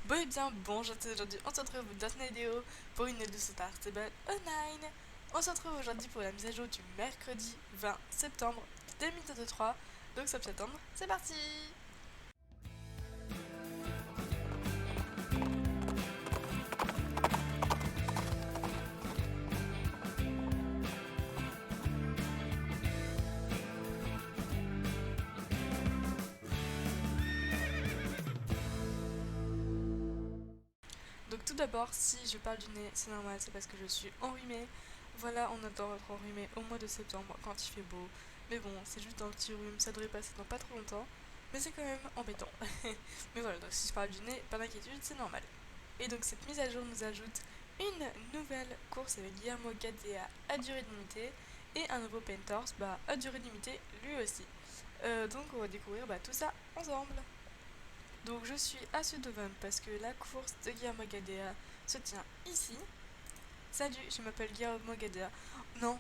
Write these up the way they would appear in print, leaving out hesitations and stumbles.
Bon et bien, bonjour à tous, aujourd'hui on se retrouve dans une vidéo pour une de Star Stable Online. On se retrouve aujourd'hui pour la mise à jour du mercredi 20 septembre 2023. Donc septembre, c'est parti. Donc tout d'abord, si je parle du nez, c'est normal, c'est parce que je suis enrhumée. Voilà, on adore être enrhumé au mois de septembre quand il fait beau. Mais bon, c'est juste un petit rhume, ça devrait passer dans pas trop longtemps. Mais c'est quand même embêtant. Mais voilà, donc si je parle du nez, pas d'inquiétude, c'est normal. Et donc cette mise à jour nous ajoute une nouvelle course avec Guillermo Gadea à durée limitée et un nouveau Painters à durée limitée lui aussi. Donc on va découvrir tout ça ensemble. Donc je suis à Sudovan parce que la course de Guillermo Gadea se tient ici. Salut, je m'appelle Guillermo Gadea. Non,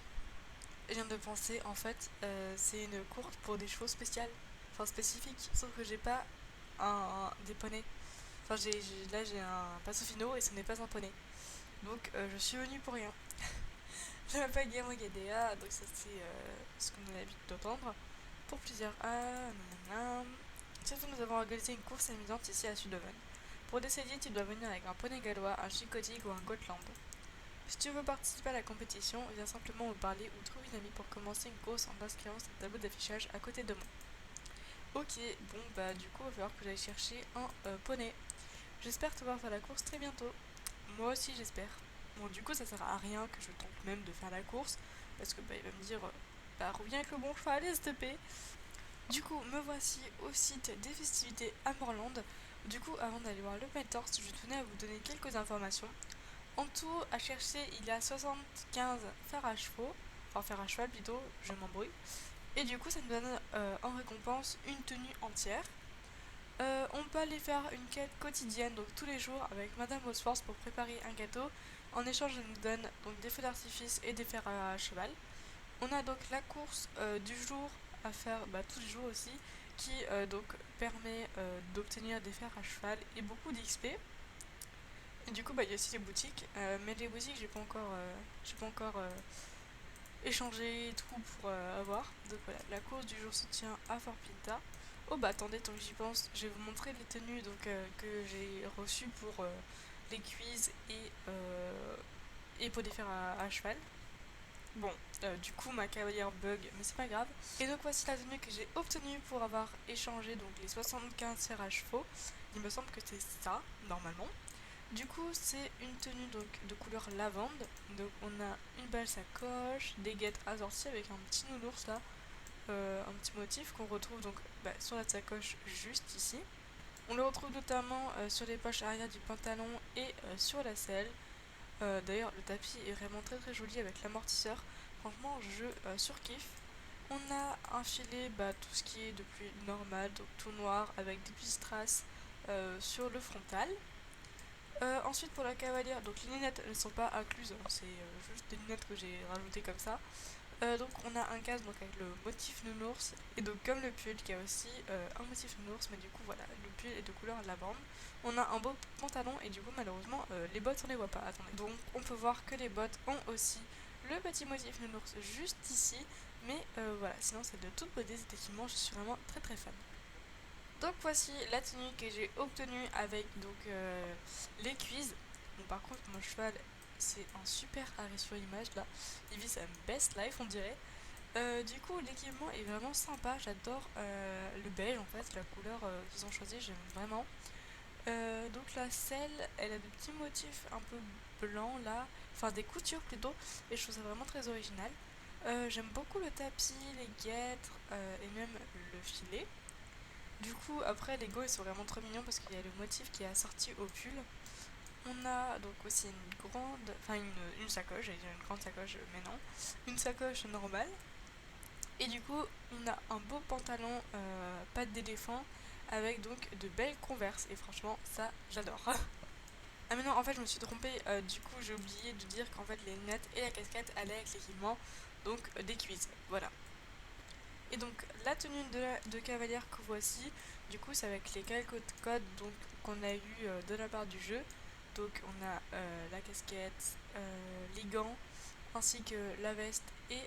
je viens de penser, en fait, c'est une course pour des chevaux spéciales, enfin spécifiques, sauf que j'ai pas des poneys. Enfin, là j'ai un Pasofino et ce n'est pas un poney. Donc je suis venue pour rien. Je m'appelle Guillermo Gadea, donc ça c'est ce qu'on a l'habitude d'entendre. Pour plusieurs Cette fois, nous avons organisé une course amusante ici à Sudoven. Pour décider, tu dois venir avec un poney gallois, un chicotique ou un Gotland. Si tu veux participer à la compétition, viens simplement me parler ou trouve une amie pour commencer une course en inscrivant sur le tableau d'affichage à côté de moi. Ok, bon du coup il va falloir que j'aille chercher un poney. J'espère te voir faire la course très bientôt. Moi aussi j'espère. Bon du coup ça sert à rien que je tente même de faire la course parce que il va me dire reviens avec le bon cheval STP. Du coup me voici au site des festivités à Morland. Du coup avant d'aller voir le Pentors, je tenais à vous donner quelques informations. En tout, à chercher, il y a 75 fers à chevaux, enfin fers à cheval plutôt, je m'embrouille. Et du coup, ça nous donne en récompense une tenue entière. On peut aller faire une quête quotidienne, donc tous les jours, avec Madame Osforce pour préparer un gâteau. En échange, elle nous donne donc des feux d'artifice et des fers à cheval. On a donc la course du jour à faire tous les jours aussi, qui donc permet d'obtenir des fers à cheval et beaucoup d'XP. Et du coup, il y a aussi les boutiques, mais les boutiques, j'ai pas encore échangé et tout pour avoir. Donc voilà, la course du jour se tient à Fort Pinta. Oh attendez, tant que j'y pense, je vais vous montrer les tenues que j'ai reçues pour les quiz et pour les faire à cheval. Bon, du coup ma cavalière bug, mais c'est pas grave. Et donc voici la tenue que j'ai obtenue pour avoir échangé donc les 75 fers à chevaux. Il me semble que c'est ça, normalement. Du coup, c'est une tenue donc de couleur lavande. Donc on a une belle sacoche, des guettes assorties avec un petit nounours là, un petit motif qu'on retrouve donc sur la sacoche juste ici. On le retrouve notamment sur les poches arrière du pantalon et sur la selle. D'ailleurs, le tapis est vraiment très très joli avec l'amortisseur. Franchement, je surkiffe. On a un filet, tout ce qui est de plus normal, donc tout noir avec des petites strass sur le frontal. Ensuite pour la cavalière, donc les lunettes ne sont pas incluses, hein, c'est juste des lunettes que j'ai rajoutées comme ça. Donc on a un casque donc avec le motif nounours et donc comme le pull qui a aussi un motif nounours, mais du coup voilà, le pull est de couleur lavande. On a un beau pantalon et du coup malheureusement les bottes on les voit pas. Attendez. Donc on peut voir que les bottes ont aussi le petit motif nounours juste ici, mais voilà, sinon c'est de toute beauté cet équipement, je suis vraiment très très fan. Donc voici la tenue que j'ai obtenue avec donc les quiz. Bon par contre mon cheval c'est un super arrêt sur image là. Il vit sa best life on dirait. Du coup l'équipement est vraiment sympa, j'adore le beige en fait, la couleur qu'ils ont choisi, j'aime vraiment. Donc la selle, elle a des petits motifs un peu blancs là, enfin des coutures plutôt, et je trouve ça vraiment très original. J'aime beaucoup le tapis, les guêtres et même le filet. Du coup, après, les gants ils sont vraiment trop mignons parce qu'il y a le motif qui est assorti au pull. On a donc aussi une grande, enfin une sacoche, j'allais dire une grande sacoche, mais non, une sacoche normale. Et du coup, on a un beau pantalon pattes d'éléphant avec donc de belles converses. Et franchement, ça, j'adore. Ah mais non, en fait, je me suis trompée. Du coup, j'ai oublié de dire qu'en fait, les lunettes et la casquette allaient avec l'équipement. Donc, des cuisses. Voilà. Et donc la tenue de cavalière que voici, du coup c'est avec les quelques codes donc, qu'on a eu de la part du jeu. Donc on a la casquette, les gants, ainsi que la veste et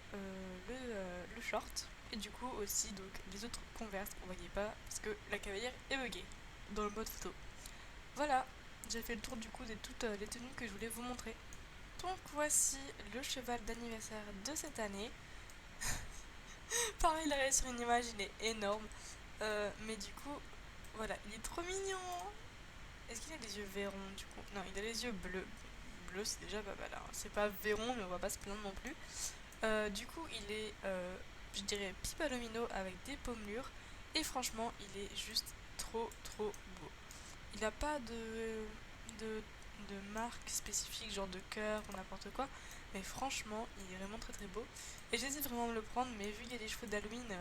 le short. Et du coup aussi donc les autres Converse qu'on voyait pas parce que la cavalière est buggée dans le mode photo. Voilà, j'ai fait le tour du coup de toutes les tenues que je voulais vous montrer. Donc voici le cheval d'anniversaire de cette année. Pareil, là sur une image, il est énorme. Mais du coup, voilà, il est trop mignon. Est-ce qu'il a des yeux verrons du coup? Non, il a les yeux bleus. Bleu, c'est déjà pas mal, hein. C'est pas verron, mais on va pas se plaindre non plus. Du coup, il est, je dirais, pipalomino avec des pommures. Et franchement, il est juste trop beau. Il n'a pas de, de marque spécifique, genre de cœur ou n'importe quoi. Mais franchement, il est vraiment très beau. Et j'hésite vraiment à me le prendre, mais vu qu'il y a des chevaux d'Halloween,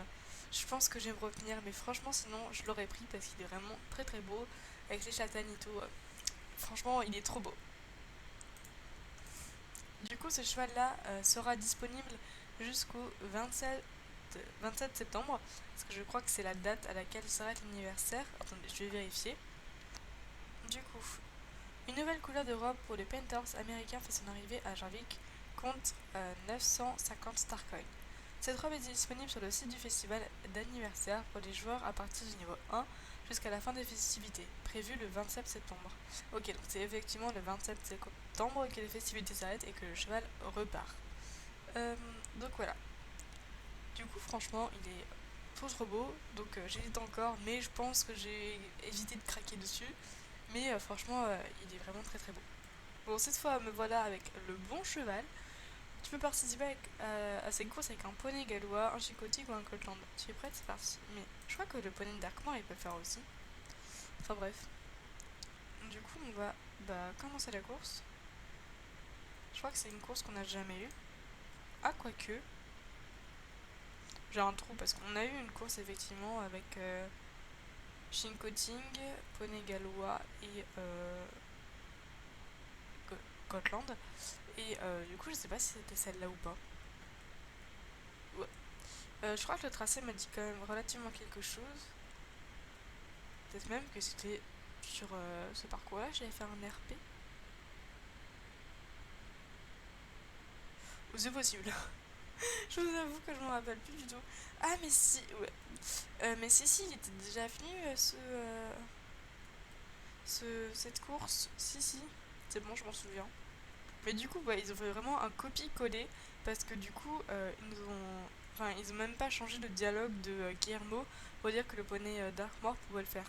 je pense que je vais me retenir. Mais franchement, sinon, je l'aurais pris parce qu'il est vraiment très beau. Avec les châtaignes et tout. Franchement, il est trop beau. Du coup, ce cheval-là sera disponible jusqu'au 27 septembre. Parce que je crois que c'est la date à laquelle s'arrête l'anniversaire. Attendez, je vais vérifier. Du coup, une nouvelle couleur de robe pour les Panthers américains fait son arrivée à Jarvik contre 950 Starcoin. Cette robe est disponible sur le site du festival d'anniversaire pour les joueurs à partir du niveau 1 jusqu'à la fin des festivités, prévue le 27 septembre. Ok, donc c'est effectivement le 27 septembre que les festivités s'arrêtent et que le cheval repart. Donc voilà. Du coup, franchement, il est trop beau, donc j'hésite encore, mais je pense que j'ai évité de craquer dessus. Mais franchement, il est vraiment très beau. Bon, cette fois, me voilà avec le bon cheval. Tu peux participer à ces courses avec un poney gallois, un chicotique ou un Cortland. Tu es prête? C'est parti. Mais je crois que le poney de Darkmoor, il peut le faire aussi. Enfin bref. Du coup, on va commencer la course. Je crois que c'est une course qu'on n'a jamais eue. Ah, quoique. J'ai un trou parce qu'on a eu une course effectivement avec Shinkoting, poney gallois et Gotland. Et du coup, je sais pas si c'était celle-là ou pas. Ouais. Je crois que le tracé m'a dit quand même relativement quelque chose. Peut-être même que c'était sur ce parcours-là, j'avais fait un RP. Ou c'est possible. Je vous avoue que je m'en rappelle plus du tout. Ah, mais si, ouais. Mais si, il était déjà venu cette course. Si, c'est bon, je m'en souviens. Mais du coup, ouais, ils ont fait vraiment un copier-coller parce que du coup, ils ont même pas changé le dialogue de Guillermo pour dire que le poney Darkmoor pouvait le faire.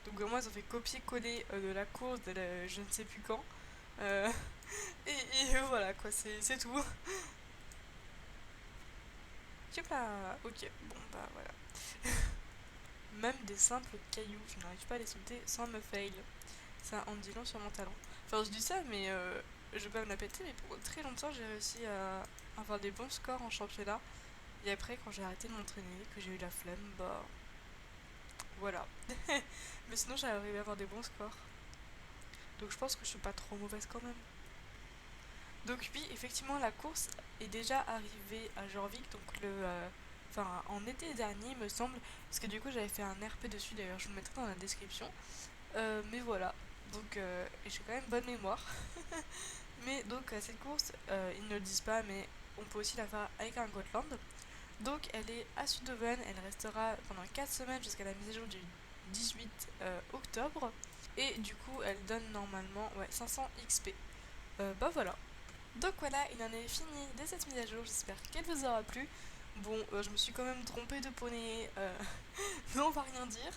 Donc vraiment, ils ont fait copier-coller de la course de je ne sais plus quand. Euh, et voilà, quoi, c'est tout. Hop là. Ok, bon, bah voilà. Même des simples cailloux, je n'arrive pas à les sauter sans me fail. Ça en dit long sur mon talent. Enfin, je dis ça, mais je vais pas me la péter, mais pour très longtemps, j'ai réussi à avoir des bons scores en championnat. Et après, quand j'ai arrêté de m'entraîner, que j'ai eu la flemme, bah voilà. Mais sinon, j'ai arrivé à avoir des bons scores. Donc je pense que je suis pas trop mauvaise quand même. Donc oui, effectivement, la course est déjà arrivée à Jorvik, donc en été dernier, il me semble, parce que du coup j'avais fait un RP dessus, d'ailleurs je vous le mettrai dans la description. Mais voilà, donc j'ai quand même bonne mémoire. Mais donc cette course, ils ne le disent pas, mais on peut aussi la faire avec un Gotland. Donc elle est à Sudoven, elle restera pendant 4 semaines jusqu'à la mise à jour du 18 octobre. Et du coup, elle donne normalement 500 XP. Bah voilà. Donc voilà, il en est fini de cette mise à jour, j'espère qu'elle vous aura plu. Bon, je me suis quand même trompée de poney, mais on va rien dire.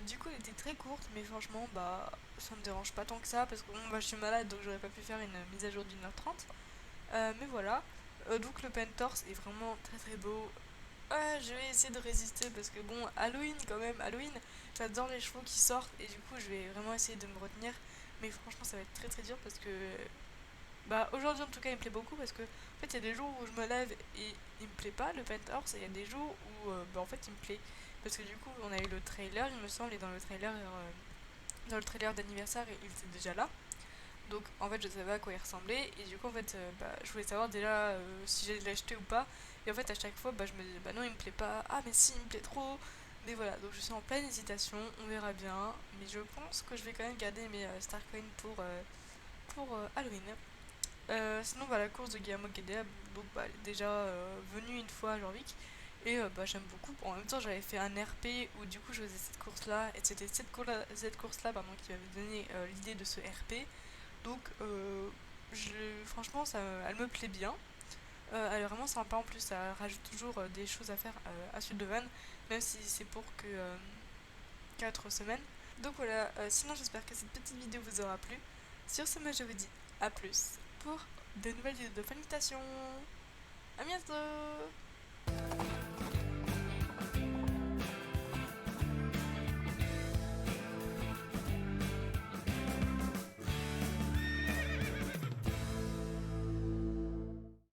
Du coup, elle était très courte, mais franchement, bah, ça me dérange pas tant que ça, parce que bon, bah, je suis malade, donc j'aurais pas pu faire une mise à jour d'1h30. Mais voilà. Donc le Pentorse est vraiment très beau. Je vais essayer de résister, parce que bon, Halloween quand même, Halloween, j'adore les chevaux qui sortent, et du coup, je vais vraiment essayer de me retenir. Mais franchement, ça va être très dur, parce que bah aujourd'hui en tout cas il me plaît beaucoup parce que en fait il y a des jours où je me lève et il me plaît pas le Penthorse et il y a des jours où en fait il me plaît parce que du coup on a eu le trailer il me semble et dans le trailer d'anniversaire il était déjà là. Donc en fait je savais à quoi il ressemblait et du coup en fait je voulais savoir déjà si j'allais l'acheter ou pas. Et en fait à chaque fois je me disais bah non il me plaît pas, ah mais si il me plaît trop. Mais voilà, donc je suis en pleine hésitation, on verra bien. Mais je pense que je vais quand même garder mes Starcoin pour Halloween. Sinon la course de Guillermo Guédéa, donc elle est déjà venue une fois à Jorvik. Et j'aime beaucoup. En même temps j'avais fait un RP où du coup je faisais cette course là. Et c'était cette course là pardon, qui m'avait donné l'idée de ce RP. Donc, franchement, elle me plaît bien. Elle est vraiment sympa en plus, ça rajoute toujours des choses à faire à Sud-de-Van, même si c'est pour que 4 semaines. Donc voilà, sinon j'espère que cette petite vidéo vous aura plu. Sur ce, moi je vous dis à plus pour de nouvelles vidéos de planification. À bientôt!